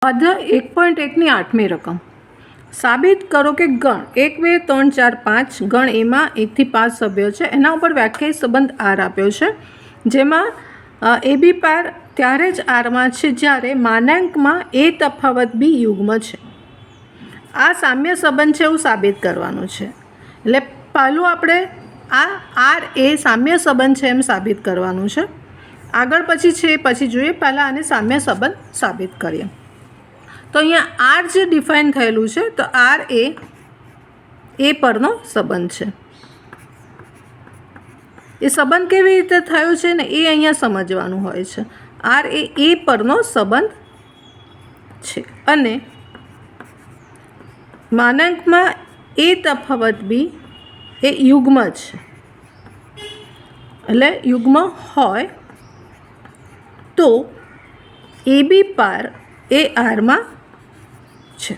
સ્વાધ્યાય 1.1ની 8મી રકમ સાબિત કરો કે ગણ 1 2 3 4 5 ગણ એમાં 1 થી 5 સભ્યો છે. એના ઉપર વ્યાખ્યાયિત સંબંધ આર આપ્યો છે, જેમાં એ બી પાર ત્યારે જ આરમાં છે જ્યારે માનાંકમાં એ તફાવત બી યુગ્મ છે. આ સામ્ય સંબંધ છે એવું સાબિત કરવાનું છે. એટલે પહેલું આપણે આ આર એ સામ્ય સંબંધ છે એમ સાબિત કરવાનું છે. આગળ પછી છે પછી જોઈએ. પહેલાં આને સામ્ય સંબંધ સાબિત કરીએ. તો અહીંયા આર જે ડિફાઇન થયેલું છે, તો આર એ પરનો સંબંધ છે. એ સંબંધ કેવી રીતે થયો છે ને એ અહીંયા સમજવાનું હોય છે. આર એ પરનો સંબંધ છે અને માનાંકમાં એ તફાવત બી એ યુગ્મ છે. એટલે યુગ્મ હોય તો એ બી પાર એ આરમાં છે.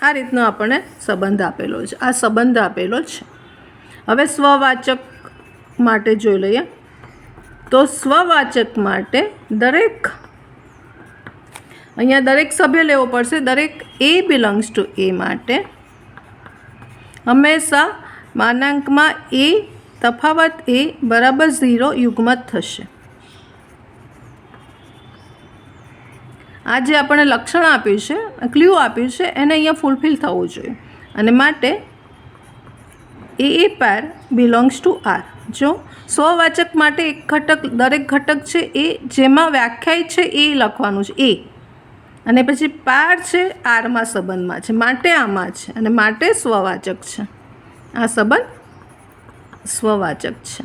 આ રીતનો આપણને સંબંધ આપેલો છે. આ સંબંધ આપેલો છે. હવે સ્વવાચક માટે જોઈ લઈએ. તો સ્વવાચક માટે અહીંયા દરેક સભ્ય લેવો પડશે. દરેક એ બિલોંગ્સ ટુ એ માટે હંમેશા માનાંકમાં એ તફાવત એ બરાબર 0 યુગ્મ જ થશે. આ જે આપણે લક્ષણ આપ્યું છે, ક્લ્યુ આપ્યું છે, એને અહીંયા ફૂલફિલ થવું જોઈએ. અને માટે એ પાર બિલોંગ્સ ટુ આર. જો સ્વવાચક માટે એક ઘટક દરેક ઘટક છે એ જેમાં વ્યાખ્યાયિત છે એ લખવાનું છે એ, અને પછી પાર છે આરમાં સંબંધમાં છે, માટે આમાં છે અને માટે સ્વવાચક છે. આ સંબંધ સ્વવાચક છે.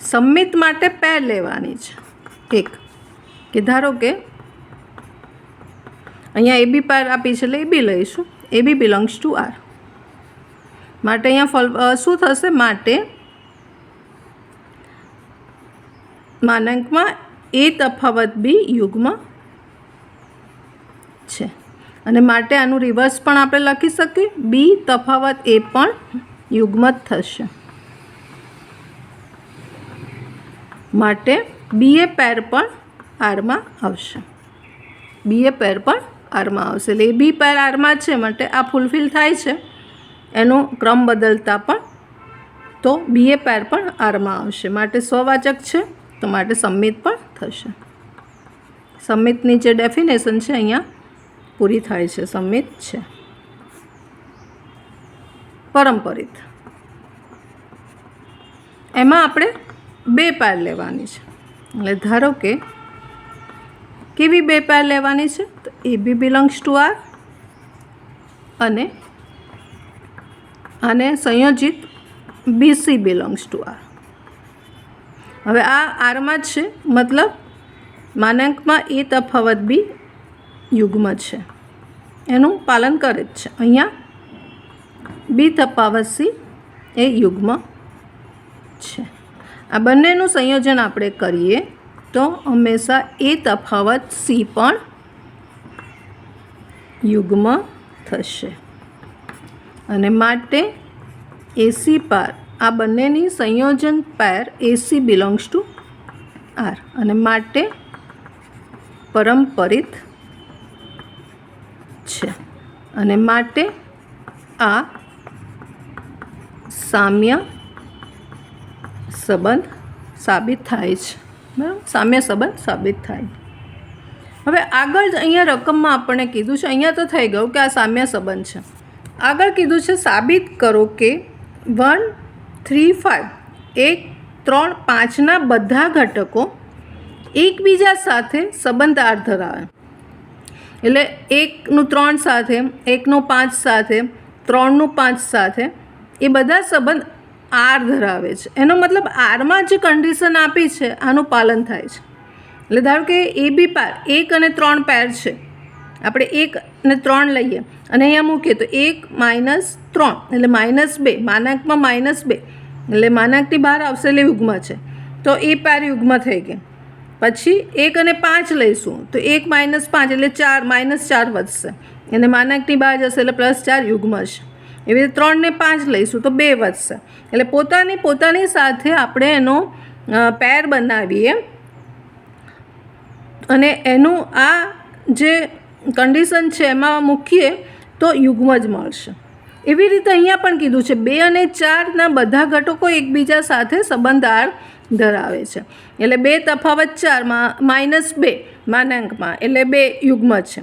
સંમિત માટે પેર લેવાની છે એક, કે ધારો કે અહીંયા એ બી પાર આપી છે એટલે એ બી લઈશું. એ બી બિલોંગ્સ ટુ આર માટે અહીંયા શું થશે? માટે માનાંકમાં એ તફાવત બી યુગ્મ છે. અને માટે આનું રિવર્સ પણ આપણે લખી શકીએ. બી તફાવત એ પણ યુગ્મ જ થશે. માટે બી એ પેર પણ આરમાં આવશે. બી એ પેર પણ આરમાં આવશે. એટલે એ બી પેર આરમાં છે માટે આ ફૂલફિલ થાય છે. એનો ક્રમ બદલતા પણ તો બી એ પેર પણ આરમાં આવશે. માટે સ્વવાચક છે તો માટે સંમિત પણ થશે. સંમિતની જે ડેફિનેશન છે અહીંયા પૂરી થાય છે. સંમિત છે. પરંપરિત એમાં આપણે બે પેર લેવાની છે. એટલે ધારો કે કેવી બે પેર લેવાની છે? તો એ બી બિલોંગ્સ ટુ આર અને આને સંયોજિત બીસી બિલોંગ્સ ટુ આર. હવે આ આરમાં જ છે, મતલબ માનાંકમાં એ તફાવત બી યુગ્મ છે, એનું પાલન કરે જ છે. અહીંયા બી તફાવત સી એ યુગ્મ છે. આ બંનેનું સંયોજન આપણે કરીએ તો હંમેશા એ તફાવત સી પણ યુગ્મ થશે. અને માટે એસી પાર આ બંનેની સંયોજન પેર એસી બિલોંગ્સ ટુ આર અને માટે પરંપરિત છે. અને માટે આ સામ્ય સંબંધ સાબિત થાય છે. બરાબર? સામ્ય સંબંધ સાબિત થાય. હવે આગળ અહીંયા રકમમાં આપણને કીધું છે, અહીંયા તો થઈ ગયું કે આ સામ્ય સંબંધ છે. આગળ કીધું છે સાબિત કરો કે 1 3 5 1 3 5ના બધા ઘટકો એકબીજા સાથે સંબંધ આર ધરાવે. એટલે 1નું 3 સાથે, 1નું 5 સાથે, 3નું 5 સાથે એ બધા સંબંધ આર ધરાવે છે. એનો મતલબ આરમાં જે કન્ડિશન આપી છે આનું પાલન થાય છે. એટલે ધારો કે એ બી પાર 1 અને 3 પેર છે. આપણે 1 અને 3 લઈએ અને અહીંયા મૂકીએ તો 1 - 3 એટલે -2, માનાંકમાં -2 એટલે માનાંકની બહાર આવશે એટલે યુગ્મ છે. તો એ પેર યુગ્મ થઈ ગઈ. પછી 1 અને 5 લઈશું તો 1 - 5 એટલે 4 -4 વધશે અને માનાંકની બહાર જશે એટલે +4 યુગ્મ છે. એવી રીતે 3 ને 5 લઈશું તો 2 વધશે. એટલે પોતાની સાથે આપણે એનો પેર બનાવીએ અને એનું આ જે કન્ડિશન છે એમાં મૂકીએ તો યુગ્મ જ મળશે. એવી રીતે અહીંયા પણ કીધું છે 2 અને 4ના બધા ઘટકો એકબીજા સાથે સંબંધ આર ધરાવે છે. એટલે 2 તફાવત 4 -2 માનાંકમાં એટલે 2 યુગ્મ છે.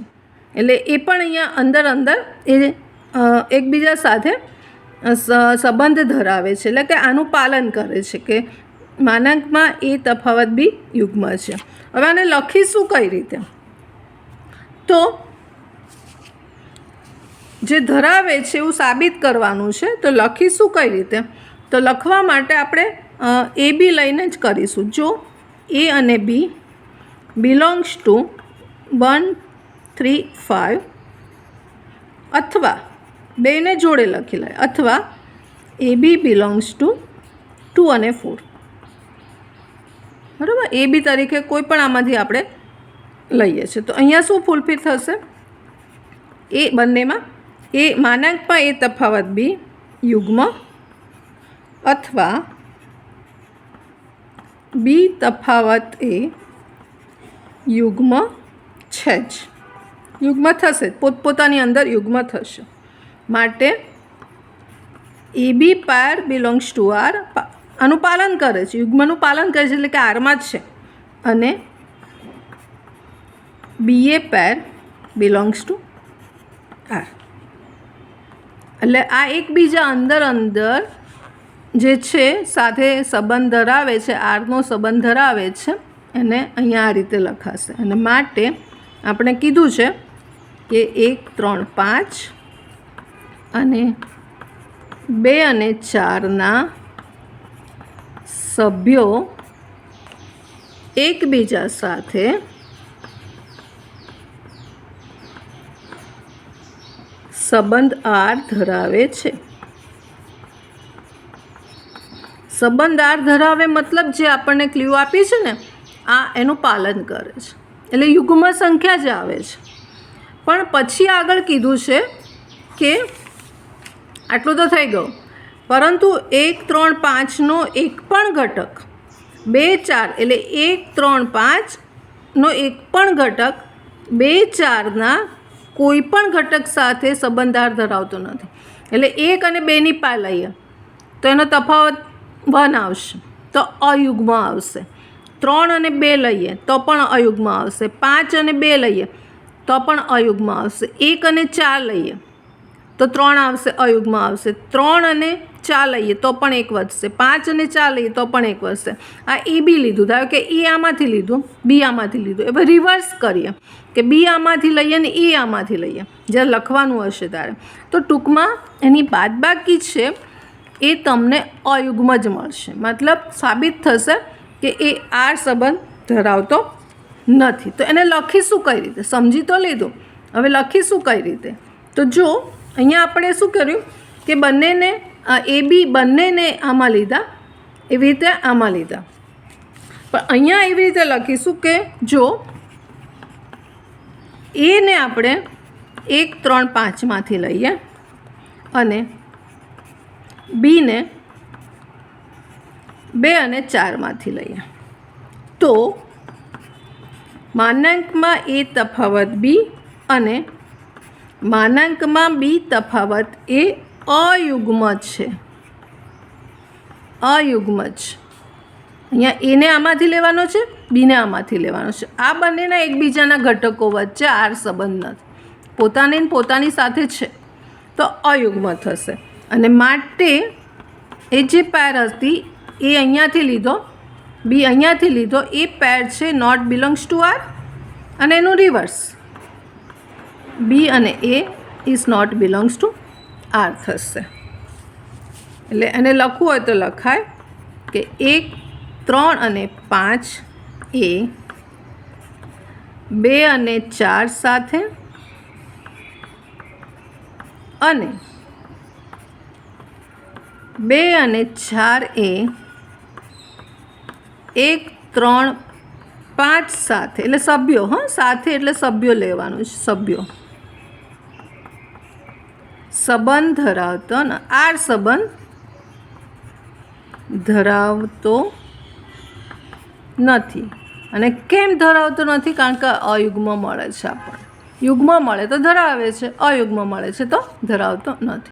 એટલે એ પણ અહીંયા અંદર એ એકબીજા સાથે સંબંધ ધરાવે છે, એટલે કે આનું પાલન કરે છે કે માનાંકમાં એ તફાવત બી યુગ્મ છે. હવે આને લખીશું કઈ રીતે? તો જે ધરાવે છે એવું સાબિત કરવાનું છે. તો લખીશું કઈ રીતે? તો લખવા માટે આપણે એ બી લઈને જ કરીશું. જો એ અને બી બિલોંગ્સ ટુ 1, 3, 5 અથવા બેને જોડે લખી લે, અથવા એ બી બિલોંગ્સ ટુ 2 અને 4. બરાબર? એ બી તરીકે કોઈ પણ આમાંથી આપણે લઈએ છીએ. તો અહીંયા શું ફૂલફિલ થશે? એ બંનેમાં એ માનાંકમાં એ તફાવત બી યુગ્મ અથવા બી તફાવત એ યુગ્મ છે જ. યુગ્મ થશે, પોતપોતાની અંદર યુગ્મ થશે. માટે એ બી પાર બિલોંગ્સ ટુ આર, આનું પાલન કરે છે, યુગ્મનું પાલન કરે છે, એટલે કે આરમાં જ છે. અને બી એ પેર બિલોંગ્સ ટુ આર. એટલે આ એકબીજા અંદર જે છે સાથે સંબંધ ધરાવે છે, આરનો સંબંધ ધરાવે છે, એને અહીંયા આ રીતે લખાશે. અને માટે આપણે કીધું છે કે 1, 3, 5 અને 2 અને 4ના સભ્યો એકબીજા સાથે સંબંધ આર ધરાવે છે. સંબંધ આર ધરાવે મતલબ જે આપણને ક્લ્યુ આપી છે ને, આ એનું પાલન કરે છે, એટલે યુગ્મ સંખ્યા જ આવે છે. પણ પછી આગળ કીધું છે કે આટલું તો થઈ ગયું, પરંતુ 1, 3, 5નો એક પણ ઘટક 2, 4 એટલે 1, 3, 5નો એક પણ ઘટક 2, 4ના કોઈ પણ ઘટક સાથે સંબંધાર ધરાવતો નથી. એટલે 1 અને 2ની પાય લઈએ તો એનો તફાવત 1 આવશે, તો અયુગ્મ આવશે. 3 અને 2 લઈએ તો પણ અયુગ્મ આવશે. 5 અને 2 લઈએ તો પણ અયુગ્મ આવશે. 1 અને 4 લઈએ તો 3 આવશે, અયુગ્મ આવશે. 3 અને 4 લઈએ તો પણ 1 વધશે. 5 અને 4 લઈએ તો પણ 1 વધશે. આ એ બી લીધું, ધારો કે એ આમાંથી લીધું, બી આમાંથી લીધું. હવે રિવર્સ કરીએ કે બી આમાંથી લઈએ ને એ આમાંથી લઈએ, જ્યારે લખવાનું હશે ત્યારે. તો ટૂંકમાં એની બાદબાકી છે એ તમને અયુગ્મ જ મળશે. મતલબ સાબિત થશે કે એ આર સંબંધ ધરાવતો નથી. તો એને લખીશું કઈ રીતે? સમજી તો લીધું, હવે લખીશું કઈ રીતે? તો જો અહીંયા આપણે શું કર્યું કે બંનેને એ બી બંનેને આમાં લીધા, એવી રીતે આમાં લીધા. પણ અહીંયા એવી રીતે લખીશું કે જો એને આપણે 1, 3, 5માંથી લઈએ અને બીને 2 અને 4માંથી લઈએ, તો માનાંકમાં એ તફાવત બી અને માનાંકમાં બી તફાવત એ અયુગ્મ છે. અયુગ્મ જ. અહીંયા એને આમાંથી લેવાનો છે, બીને આમાંથી લેવાનો છે. આ બંનેના એકબીજાના ઘટકો વચ્ચે આર સંબંધ નથી, પોતાની સાથે છે, તો અયુગ્મ થશે. અને માટે એ જે પેર હતી એ અહીંયાથી લીધો, બી અહીંયાથી લીધો, એ પેર છે નોટ બિલોંગ્સ ટુ આર, અને એનું રિવર્સ બી અને A is not belongs to R થશે. એટલે એને લખવું હોય તો લખાય કે 1, 3 અને 5 એ 2 અને 4 સાથે અને 2 અને 4 એ 1, 3, 5 સાથે, એટલે સભ્યો, સાથે એટલે સભ્યો લેવાનું છે, સભ્યો સંબંધ ધરાવતો ને આર સંબંધ ધરાવતો નથી. અને કેમ ધરાવતો નથી? કારણ કે અયુગ્મ મળે છે આપણને. યુગ્મ મળે તો ધરાવે છે, અયુગ્મ મળે છે તો ધરાવતો નથી.